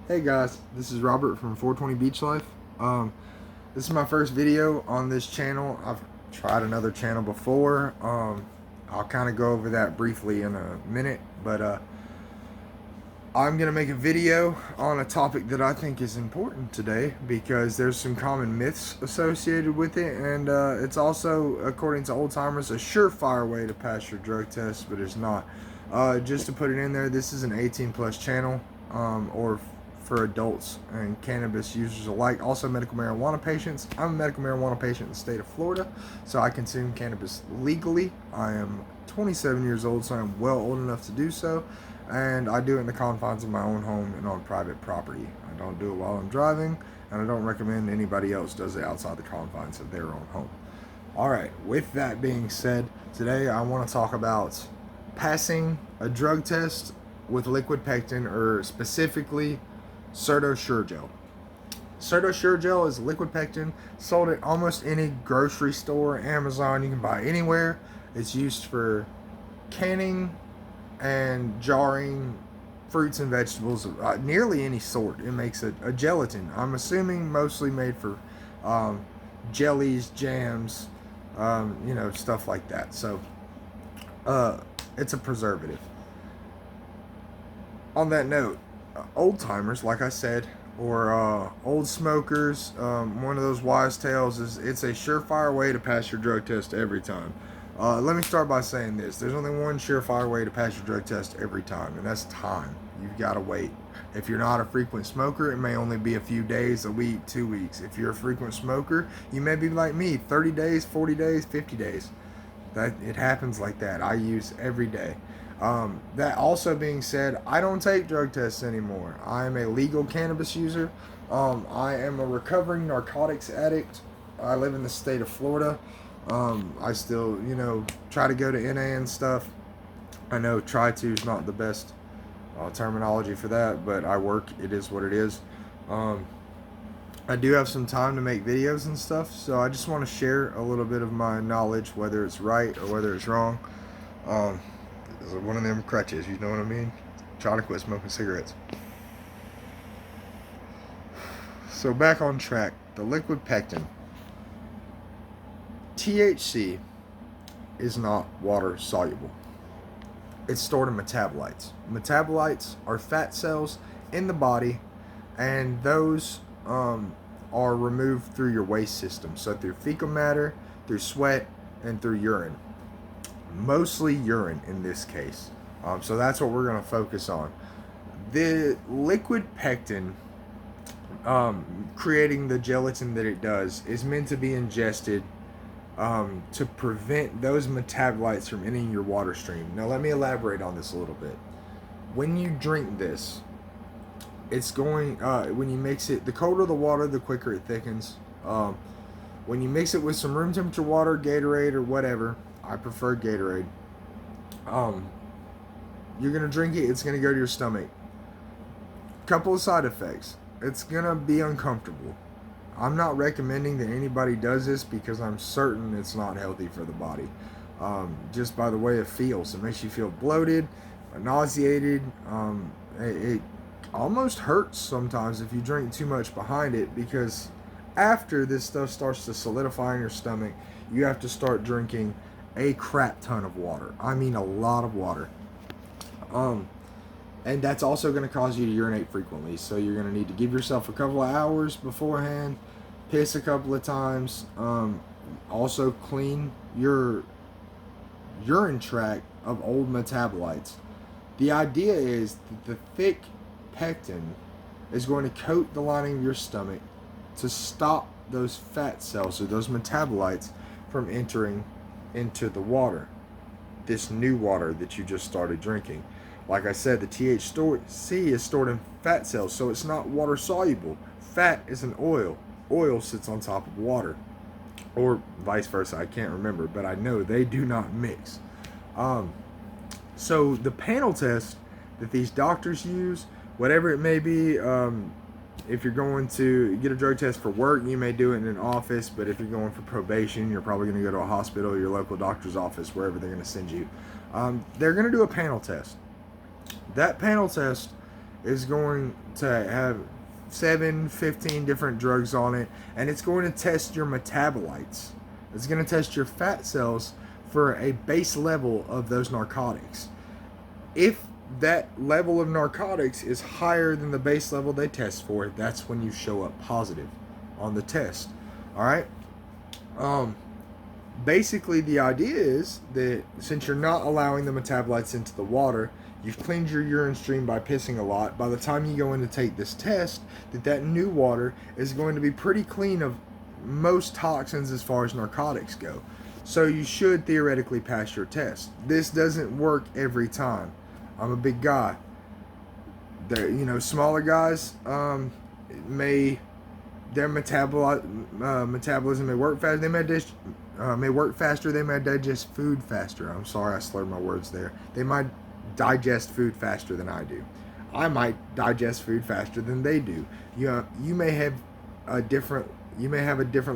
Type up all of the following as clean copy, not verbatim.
Hey guys, this is Robert from 420 Beach Life. This is my first video on this channel. I've tried another channel before. I'll kind of go over that briefly in a minute, but I'm gonna make a video on a topic that I think is important today because there's some common myths associated with it, and it's also, according to old timers, a surefire way to pass your drug test, but it's not. Just to put it in there, this is an 18 plus channel, or for adults and cannabis users alike. Also medical marijuana patients. I'm a medical marijuana patient in the state of Florida, so I consume cannabis legally. I am 27 years old, so I'm well old enough to do so, and I do it in the confines of my own home and on private property. I don't do it while I'm driving, and I don't recommend anybody else does it outside the confines of their own home. Alright, with that being said, today I want to talk about passing a drug test with liquid pectin, or specifically CERTO Suregel. CERTO Suregel is liquid pectin sold at almost any grocery store, Amazon, you can buy anywhere. It's used for canning and jarring fruits and vegetables, nearly any sort. It makes a gelatin. I'm assuming mostly made for jellies, jams, stuff like that. So it's a preservative. On that note, old timers, like I said, or old smokers, one of those wise tales is it's a surefire way to pass your drug test every time. Let me start by saying this. There's only one surefire way to pass your drug test every time, and that's time. You've got to wait. If you're not a frequent smoker, it may only be a few days, a week, 2 weeks. If you're a frequent smoker, you may be like me, 30 days, 40 days, 50 days. It happens like that. I use every day. That also being said, I don't take drug tests anymore. I am a legal cannabis user. I am a recovering narcotics addict. I live in the state of Florida. I still, try to go to NA and stuff. I know try to is not the best terminology for that, but I work. It is what it is. I do have some time to make videos and stuff, so I just want to share a little bit of my knowledge, whether it's right or whether it's wrong. It's one of them crutches, you know what I mean? Trying to quit smoking cigarettes. So back on track, the liquid pectin. THC is not water soluble. It's stored in metabolites. Metabolites are fat cells in the body, and those are removed through your waste system. So through fecal matter, through sweat, and through urine. Mostly urine in this case. So that's what we're going to focus on. The liquid pectin, creating the gelatin that it does, is meant to be ingested to prevent those metabolites from entering your water stream. Now let me elaborate on this a little bit. When you drink this, it's going, when you mix it, the colder the water, the quicker it thickens. When you mix it with some room temperature water, Gatorade, or whatever, I prefer Gatorade, you're going to drink it, it's going to go to your stomach. Couple of side effects. It's going to be uncomfortable. I'm not recommending that anybody does this because I'm certain it's not healthy for the body. Just by the way it feels. It makes you feel bloated, nauseated. It almost hurts sometimes if you drink too much behind it, because after this stuff starts to solidify in your stomach, you have to start drinking a crap ton of water. I mean a lot of water. And that's also going to cause you to urinate frequently. So you're going to need to give yourself a couple of hours beforehand, piss a couple of times. Also clean your urine tract of old metabolites. The idea is that the thick pectin is going to coat the lining of your stomach to stop those fat cells, or those metabolites, from entering into the water, this new water that you just started drinking. Like I said, the THC is stored in fat cells, so it's not water soluble. Fat is an oil. Oil sits on top of water, or vice versa. I can't remember, but I know they do not mix. So the panel test that these doctors use, whatever it may be, if you're going to get a drug test for work, you may do it in an office, but if you're going for probation, you're probably going to go to a hospital, your local doctor's office, wherever they're going to send you. They're going to do a panel test. That panel test is going to have 15 different drugs on it, and it's going to test your metabolites. It's going to test your fat cells for a base level of those narcotics. If that level of narcotics is higher than the base level they test for, that's when you show up positive on the test. All right. Basically, the idea is that since you're not allowing the metabolites into the water, you've cleaned your urine stream by pissing a lot. By the time you go in to take this test, that new water is going to be pretty clean of most toxins as far as narcotics go. So you should theoretically pass your test. This doesn't work every time. I'm a big guy. Smaller guys their metabolism may work fast. They may work faster. They may digest food faster. I'm sorry, I slurred my words there. They might digest food faster than I do. I might digest food faster than they do. You may have a different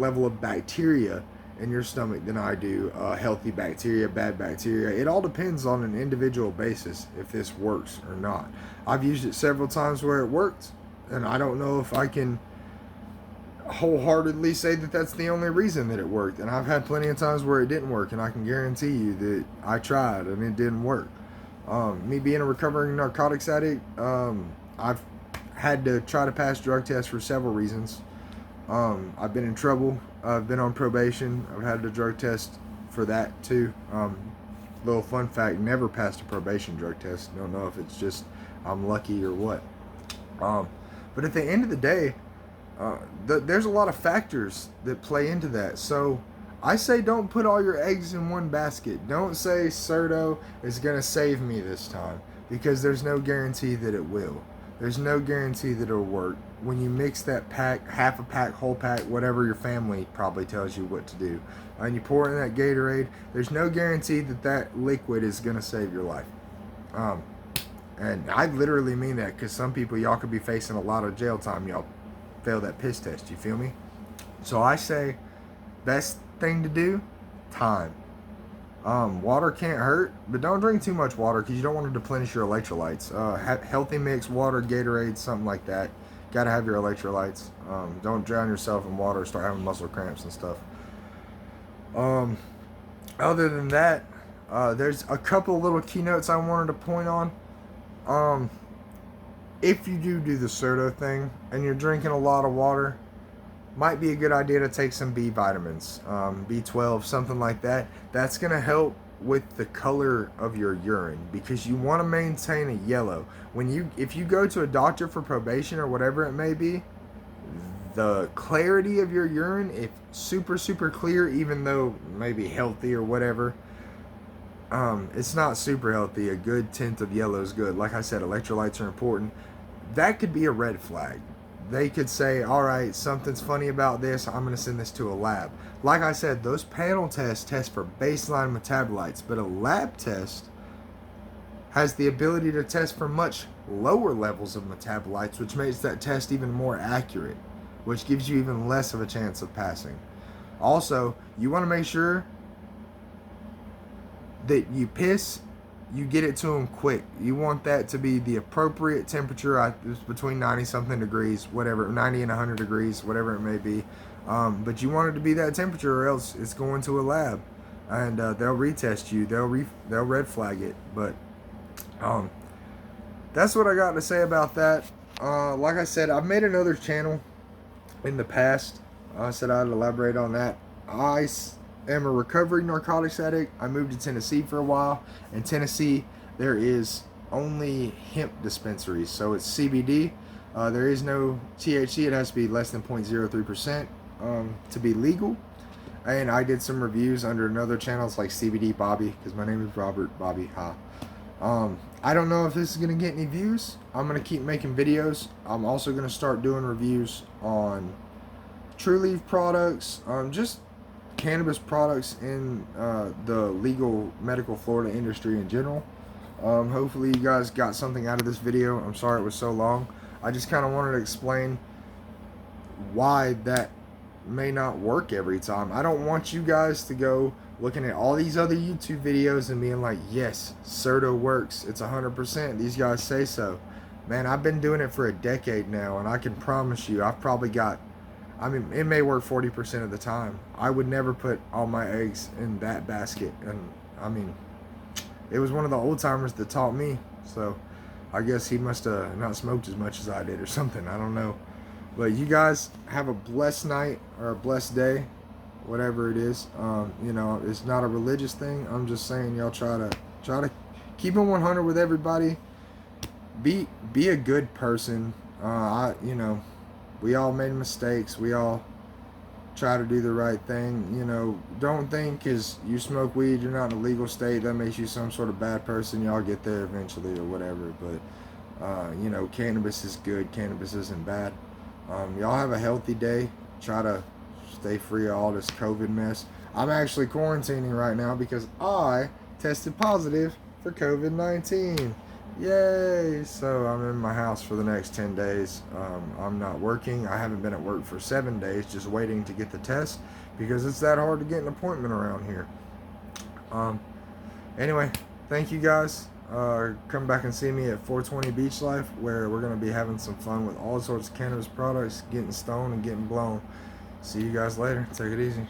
level of bacteria in your stomach than I do. Healthy bacteria, bad bacteria. It all depends on an individual basis if this works or not. I've used it several times where it worked, and I don't know if I can wholeheartedly say that that's the only reason that it worked. And I've had plenty of times where it didn't work, and I can guarantee you that I tried and it didn't work. Me being a recovering narcotics addict, I've had to try to pass drug tests for several reasons. I've been in trouble. I've been on probation. I've had a drug test for that too. Little fun fact, never passed a probation drug test. Don't know if it's just I'm lucky or what. But at the end of the day, there's a lot of factors that play into that. So I say don't put all your eggs in one basket. Don't say CERTO is going to save me this time, because there's no guarantee that it will. There's no guarantee that it'll work. When you mix that pack, half a pack, whole pack, whatever your family probably tells you what to do, and you pour it in that Gatorade, there's no guarantee that that liquid is going to save your life. And I literally mean that, because some people, y'all could be facing a lot of jail time. Y'all fail that piss test, you feel me? So I say, best thing to do, time. Water can't hurt, but don't drink too much water, because you don't want to deplenish your electrolytes. Healthy mix, water, Gatorade, something like that. Gotta have your electrolytes. Don't drown yourself in water, start having muscle cramps and stuff. Other than that, there's a couple little keynotes I wanted to point on. If you do the CERTO thing and you're drinking a lot of water, might be a good idea to take some B vitamins, B12, something like that. That's going to help with the color of your urine, because you want to maintain a yellow. If you go to a doctor for probation or whatever it may be, the clarity of your urine, if super clear, even though maybe healthy or whatever, it's not super healthy. A good tint of yellow is good. Like I said, electrolytes are important. That could be a red flag. They could say, all right, something's funny about this. I'm going to send this to a lab. Like I said, those panel tests test for baseline metabolites, but a lab test has the ability to test for much lower levels of metabolites, which makes that test even more accurate, which gives you even less of a chance of passing. Also, you want to make sure that you piss, you get it to them quick. You want that to be the appropriate temperature. It's between 90 something degrees, whatever, 90 and 100 degrees, whatever it may be. But you want it to be that temperature, or else it's going to a lab, and they'll retest you. They'll red flag it. But that's what I got to say about that. Like I said, I've made another channel in the past. I said I'd elaborate on that. I am a recovering narcotics addict. I moved to Tennessee for a while. In Tennessee, there is only hemp dispensaries, so it's CBD. There is no THC. It has to be less than 0.03% to be legal. And I did some reviews under another channel. It's like CBD Bobby, because my name is Robert Bobby. I don't know if this is going to get any views. I'm going to keep making videos. I'm also going to start doing reviews on True Leaf products, just cannabis products in the legal medical Florida industry in general. Hopefully you guys got something out of this video. I'm sorry it was so long. I just kind of wanted to explain why that may not work every time. I don't want you guys to go looking at all these other YouTube videos and being like, yes, CERTO works, it's 100%, these guys say so. Man, I've been doing it for a decade now, and I can promise you, I've probably got, I mean, it may work 40% of the time. I would never put all my eggs in that basket. And I mean, it was one of the old timers that taught me. So I guess he must have not smoked as much as I did or something. I don't know. But you guys have a blessed night or a blessed day, whatever it is. You know, it's not a religious thing. I'm just saying, y'all try to keep it 100 with everybody. Be a good person. You know, we all made mistakes. We all try to do the right thing. You know, don't think because you smoke weed, you're not in a legal state, that makes you some sort of bad person. Y'all get there eventually or whatever. But you know, cannabis is good. Cannabis isn't bad. Y'all have a healthy day. Try to stay free of all this COVID mess. I'm actually quarantining right now because I tested positive for COVID-19. Yay! So I'm in my house for the next 10 days. I'm not working. I haven't been at work for 7 days, just waiting to get the test because it's that hard to get an appointment around here. Anyway, thank you guys. Come back and see me at 420 Beach Life, where we're going to be having some fun with all sorts of cannabis products, getting stoned and getting blown. See you guys later. Take it easy.